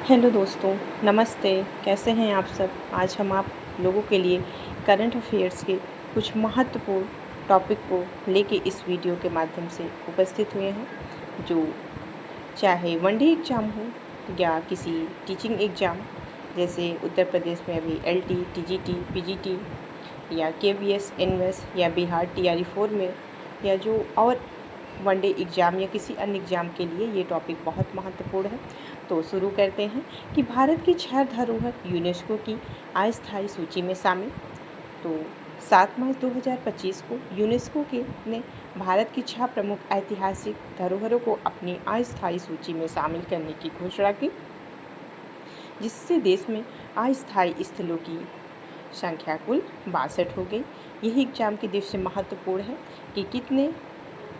Hello दोस्तों, नमस्ते। कैसे हैं आप सब? आज हम आप लोगों के लिए करंट अफेयर्स के कुछ महत्वपूर्ण टॉपिक को लेके इस वीडियो के माध्यम से उपस्थित हुए हैं, जो चाहे वनडे एग्ज़ाम हो या किसी टीचिंग एग्ज़ाम, जैसे उत्तर प्रदेश में अभी एलटी, टीजीटी, पीजीटी या केवीएस, एनवेस या बिहार टीआरई 4 में, या जो और वनडे एग्ज़ाम या किसी अन्य एग्ज़ाम के लिए ये टॉपिक बहुत महत्वपूर्ण है। तो शुरू करते हैं कि भारत की 6 धरोहर यूनेस्को की अस्थायी सूची में शामिल। तो 7 मार्च 2025 को यूनेस्को के ने भारत की 6 प्रमुख ऐतिहासिक धरोहरों को अपनी अस्थायी सूची में शामिल करने की घोषणा की, जिससे देश में अस्थायी स्थलों की संख्या कुल 62 हो गई। यही एग्ज़ाम की दृष्टि से महत्वपूर्ण है कि कितने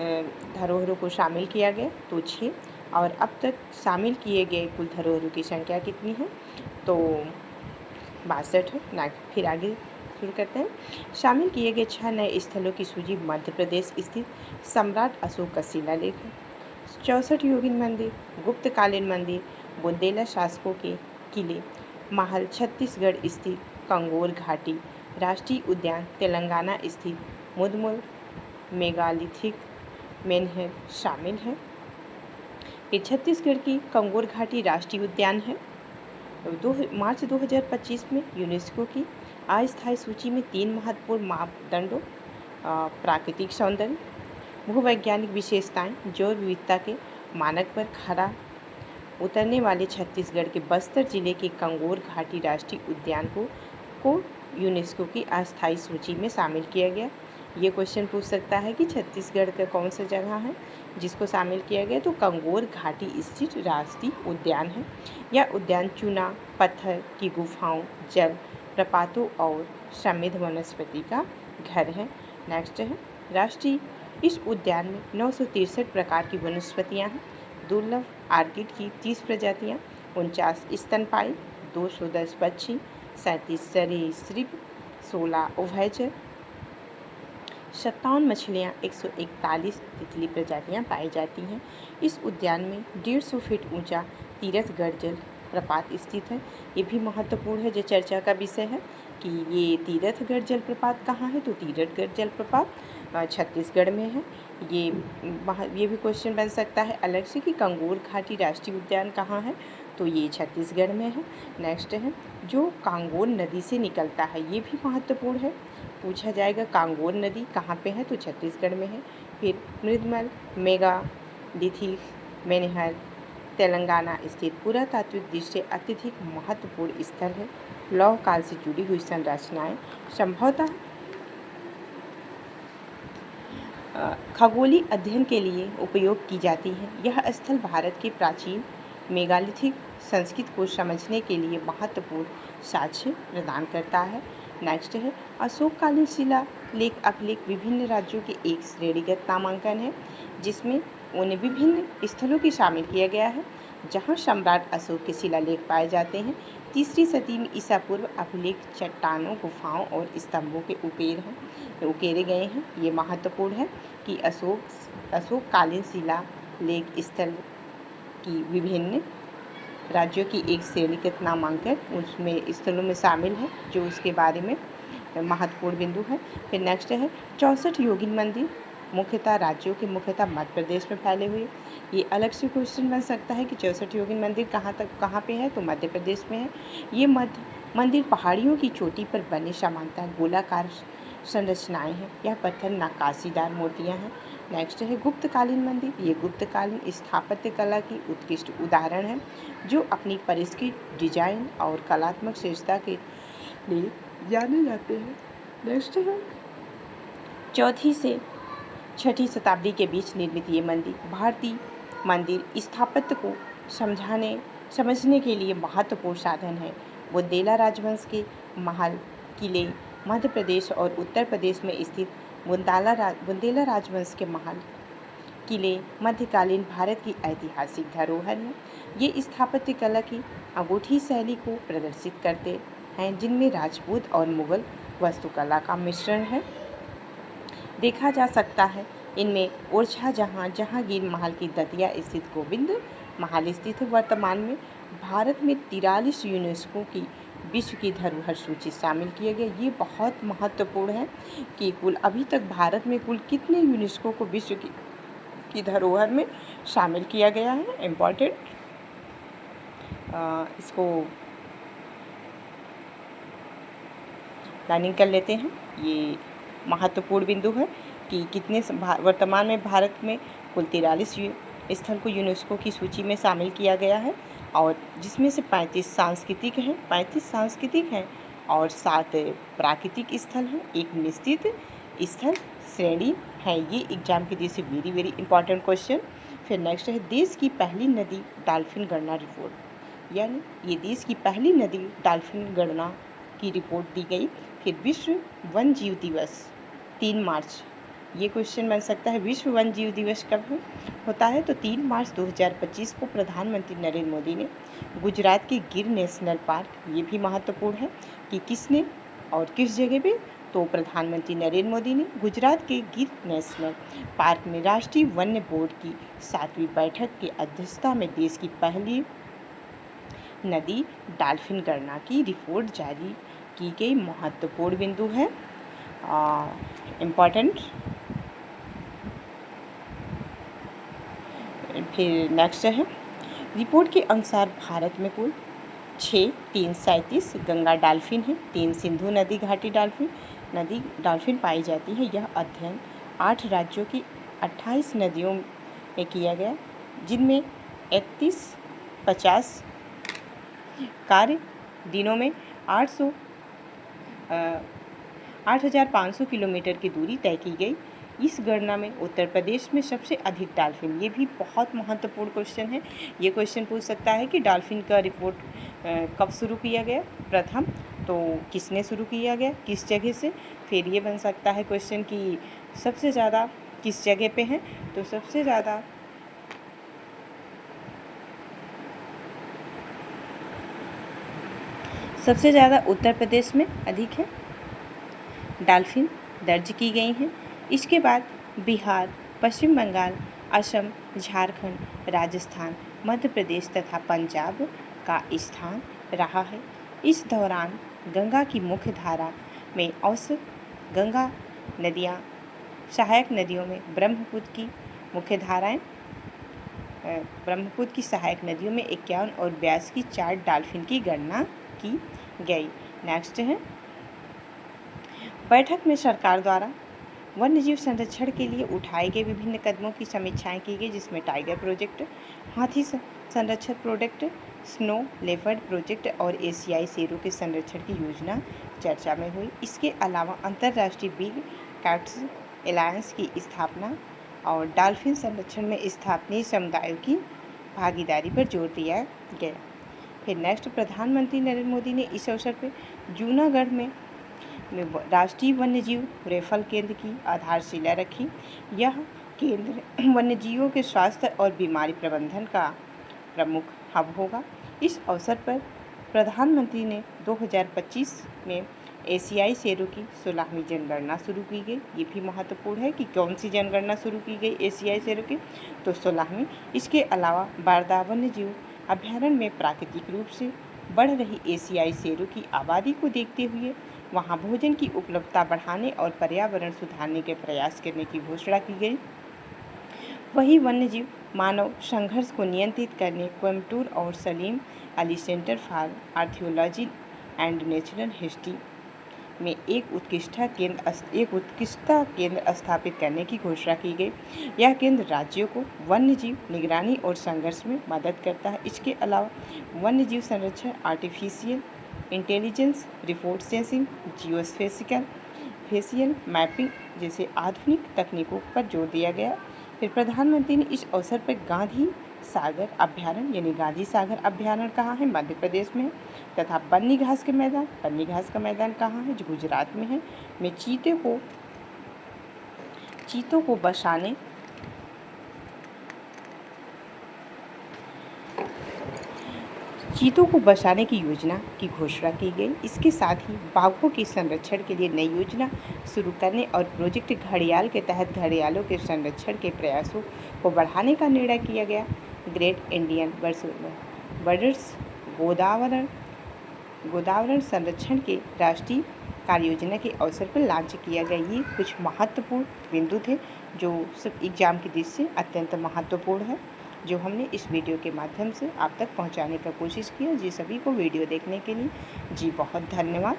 धरोहरों को शामिल किया गया, तो 6, और अब तक शामिल किए गए कुल धरोहरों की संख्या कितनी है, तो 62 है ना। फिर आगे शुरू करते हैं। शामिल किए गए 6 नए स्थलों की सूची मध्य प्रदेश स्थित सम्राट अशोक का शिलालेख है, 64 योगिन मंदिर, गुप्तकालीन मंदिर, बुंदेला शासकों के किले, महल, छत्तीसगढ़ स्थित कंगोर घाटी राष्ट्रीय उद्यान, तेलंगाना स्थित मुदमुल मेगालिथिक मेनहर शामिल है। ये छत्तीसगढ़ की कंगोर घाटी राष्ट्रीय उद्यान है। मार्च 2025 में यूनेस्को की अस्थायी सूची में 3 महत्वपूर्ण मापदंडों, प्राकृतिक सौंदर्य, भूवैज्ञानिक विशेषताएं, जैव विविधता के मानक पर खरा उतरने वाले छत्तीसगढ़ के बस्तर जिले के कंगोर घाटी राष्ट्रीय उद्यान को यूनेस्को की अस्थायी सूची में शामिल किया गया। ये क्वेश्चन पूछ सकता है कि छत्तीसगढ़ का कौन सा जगह है जिसको शामिल किया गया, तो कंगोर घाटी स्थित राष्ट्रीय उद्यान है। यह उद्यान चूना पत्थर की गुफाओं, जल प्रपातों और समृद्ध वनस्पति का घर है। नेक्स्ट है राष्ट्रीय। इस उद्यान में 963 प्रकार की वनस्पतियाँ हैं, दुर्लभ आर्किड की 30 प्रजातियाँ, 49 स्तनपायी, 210 पक्षी, 37 सरीसृप, 16 उभयचर, 57 मछलियाँ, 141 तितली प्रजातियाँ पाई जाती हैं। इस उद्यान में 150 फीट ऊंचा तीरथगढ़ जल प्रपात स्थित है। ये भी महत्वपूर्ण है, जो चर्चा का विषय है कि ये तीरथगढ़ जलप्रपात कहाँ है, तो तीरथगढ़ जलप्रपात छत्तीसगढ़ में है। ये भी क्वेश्चन बन सकता है अलग से कि कंगोर घाटी राष्ट्रीय उद्यान कहाँ है, तो ये छत्तीसगढ़ में है। नेक्स्ट है जो कांगोर नदी से निकलता है, ये भी महत्वपूर्ण है, पूछा जाएगा कांगोर नदी कहाँ पे है, तो छत्तीसगढ़ में है। फिर मृदमल मेगालिथिक मेनहर तेलंगाना स्थित पुरातात्विक दृष्टि से अत्यधिक महत्वपूर्ण स्थल है। लौह काल से जुड़ी हुई संरचनाएं संभवतः खगोलीय अध्ययन के लिए उपयोग की जाती है। यह स्थल भारत के प्राचीन मेगालिथिक संस्कृति को समझने के लिए महत्वपूर्ण साक्ष्य प्रदान करता है। नेक्स्ट है अशोककालीन शिलालेख अभिलेख विभिन्न राज्यों के एक श्रेणीगत नामांकन है, जिसमें उन्हें विभिन्न स्थलों की शामिल किया गया है जहां सम्राट अशोक के शिलालेख पाए जाते हैं। 3री सदी में ईसा पूर्व अभिलेख चट्टानों, गुफाओं और स्तंभों के उकेरे गए हैं। ये महत्वपूर्ण है कि अशोककालीन शिलालेख स्थल की विभिन्न राज्यों की एक श्रेणीगत नामांकन उसमें स्थलों में शामिल है, जो उसके बारे में महत्वपूर्ण बिंदु है। फिर नेक्स्ट है 64 योगिन मंदिर मुख्यतः राज्यों के मुख्यतः मध्य प्रदेश में फैले हुए। ये अलग से क्वेश्चन बन सकता है कि 64 योगिन मंदिर कहाँ पे है, तो मध्य प्रदेश में है। ये मंदिर पहाड़ियों की चोटी पर बने समानता गोलाकार संरचनाएं हैं। यह पत्थर नक्काशीदार मूर्तियां हैं। नेक्स्ट है गुप्तकालीन मंदिर। ये गुप्तकालीन स्थापत्य कला की उत्कृष्ट उदाहरण है, जो अपनी परिष्कृत डिजाइन और कलात्मक श्रेष्ठता के लिए जाने जाते हैं। नेक्स्ट है 4वीं से 6वीं शताब्दी के बीच निर्मित ये मंदिर भारतीय मंदिर स्थापत्य को समझने के लिए महत्वपूर्ण साधन है। बुंदेला राजवंश के महल, किले मध्य प्रदेश और उत्तर प्रदेश में स्थित बुंदेला राजवंश के महल, किले मध्यकालीन भारत की ऐतिहासिक धरोहर हैं। ये स्थापत्य कला की अंगूठी शैली को प्रदर्शित करते हैं, जिनमें राजपूत और मुगल वास्तुकला का मिश्रण है देखा जा सकता है। इनमें ओरछा जहांगीर महल की दतिया स्थित गोविंद महाल स्थित है। वर्तमान में भारत में 43 यूनेस्को की विश्व की धरोहर सूची शामिल किया गया। ये बहुत महत्वपूर्ण है कि कुल अभी तक भारत में कुल कितने यूनेस्को को विश्व की धरोहर में शामिल किया गया है। इम्पॉर्टेंट इसको प्लानिंग कर लेते हैं। ये महत्वपूर्ण बिंदु है कि कितने वर्तमान में भारत में कुल 43 स्थल को यूनेस्को की सूची में शामिल किया गया है और जिसमें से 35 सांस्कृतिक हैं और 7 प्राकृतिक स्थल हैं, एक निश्चित स्थल श्रेणी है। ये एग्जाम के लिए वेरी वेरी इंपॉर्टेंट क्वेश्चन। फिर नेक्स्ट है देश की पहली नदी डॉल्फिन गणना रिपोर्ट, यानी ये देश की पहली नदी डॉल्फिन गणना की रिपोर्ट दी गई। फिर विश्व वन जीव दिवस 3 मार्च, ये क्वेश्चन बन सकता है विश्व वन जीव दिवस कब होता है, तो 3 मार्च 2025 को प्रधानमंत्री नरेंद्र मोदी ने गुजरात के गिर नेशनल पार्क, ये भी महत्वपूर्ण है कि किसने और किस जगह पे, तो प्रधानमंत्री नरेंद्र मोदी ने गुजरात के गिर नेशनल पार्क में राष्ट्रीय वन्य बोर्ड की 7वीं बैठक की अध्यक्षता में देश की पहली नदी डॉल्फिन गणना की रिपोर्ट जारी की गई। महत्वपूर्ण बिंदु है, इम्पॉर्टेंट। फिर नेक्स्ट है रिपोर्ट के अनुसार भारत में कुल 337 गंगा डॉल्फिन है, 3 सिंधु नदी घाटी डॉल्फिन पाई जाती है। यह अध्ययन 8 राज्यों की 28 नदियों में किया गया, जिनमें 50 कार्य दिनों में 8,500 किलोमीटर की दूरी तय की गई। इस गणना में उत्तर प्रदेश में सबसे अधिक डॉल्फिन, ये भी बहुत महत्वपूर्ण क्वेश्चन है। ये क्वेश्चन पूछ सकता है कि डॉल्फिन का रिपोर्ट कब शुरू किया गया, प्रथम तो किसने शुरू किया गया, किस जगह से। फिर ये बन सकता है क्वेश्चन कि सबसे ज़्यादा किस जगह पे है, तो सबसे ज़्यादा उत्तर प्रदेश में अधिक है डॉल्फिन दर्ज की गई हैं। इसके बाद बिहार, पश्चिम बंगाल, असम, झारखंड, राजस्थान, मध्य प्रदेश तथा पंजाब का स्थान रहा है। इस दौरान गंगा की मुख्य धारा में औसत गंगा नदियाँ, सहायक नदियों में ब्रह्मपुत्र की सहायक नदियों में 51 और ब्यास की 4 डॉल्फिन की गणना की गई। नेक्स्ट है बैठक में सरकार द्वारा वन्यजीव संरक्षण के लिए उठाए गए विभिन्न कदमों की समीक्षाएं की गई, जिसमें टाइगर प्रोजेक्ट, हाथी संरक्षण प्रोजेक्ट, स्नो लेपर्ड प्रोजेक्ट और एशियाई शेरों के संरक्षण की योजना चर्चा में हुई। इसके अलावा अंतर्राष्ट्रीय बिग कैट्स एलायंस की स्थापना और डॉल्फिन संरक्षण में स्थानीय समुदायों की भागीदारी पर जोर दिया गया। फिर नेक्स्ट प्रधानमंत्री नरेंद्र मोदी ने इस अवसर पर जूनागढ़ में राष्ट्रीय वन्यजीव रेफरल केंद्र की आधारशिला रखी। यह केंद्र वन्यजीवों के स्वास्थ्य और बीमारी प्रबंधन का प्रमुख हब होगा। इस अवसर पर प्रधानमंत्री ने 2025 में एशियाई शेरों की 16वीं जनगणना शुरू की गई। ये भी महत्वपूर्ण है कि कौन सी जनगणना शुरू की गई एशियाई शेरों की, तो 16वीं। इसके अलावा बारदा वन्यजीव अभ्यारण्य में प्राकृतिक रूप से बढ़ रही एशियाई शेरों की आबादी को देखते हुए वहां भोजन की उपलब्धता बढ़ाने और पर्यावरण सुधारने के प्रयास करने की घोषणा की गई। वही वन्यजीव मानव संघर्ष को नियंत्रित करने कोयम्बटूर और Salim Ali centre for ornithology and natural history में एक उत्कृष्टता केंद्र स्थापित करने की घोषणा की गई। यह केंद्र राज्यों को वन्यजीव निगरानी और संघर्ष में मदद करता है। इसके अलावा वन्यजीव संरक्षण, artificial intelligence, report sensing, geospatial mapping जैसे आधुनिक तकनीकों पर जोर दिया गया। फिर प्रधानमंत्री ने इस अवसर पर गांधी सागर अभ्यारण्य कहाँ है, मध्य प्रदेश में है, तथा बन्नी घास का मैदान कहाँ है, जो गुजरात में है, में चीतों को बसाने की योजना की घोषणा की गई। इसके साथ ही बाघों के संरक्षण के लिए नई योजना शुरू करने और प्रोजेक्ट घड़ियाल के तहत घड़ियालों के संरक्षण के प्रयासों को बढ़ाने का निर्णय किया गया। ग्रेट इंडियन बर्ड्स गोदावरण संरक्षण के राष्ट्रीय कार्य योजना के अवसर पर लॉन्च किया गया। ये कुछ महत्वपूर्ण बिंदु थे जो सब एग्ज़ाम की दृष्टि से अत्यंत महत्वपूर्ण है, जो हमने इस वीडियो के माध्यम से आप तक पहुंचाने का कोशिश किया। जी सभी को वीडियो देखने के लिए जी बहुत धन्यवाद।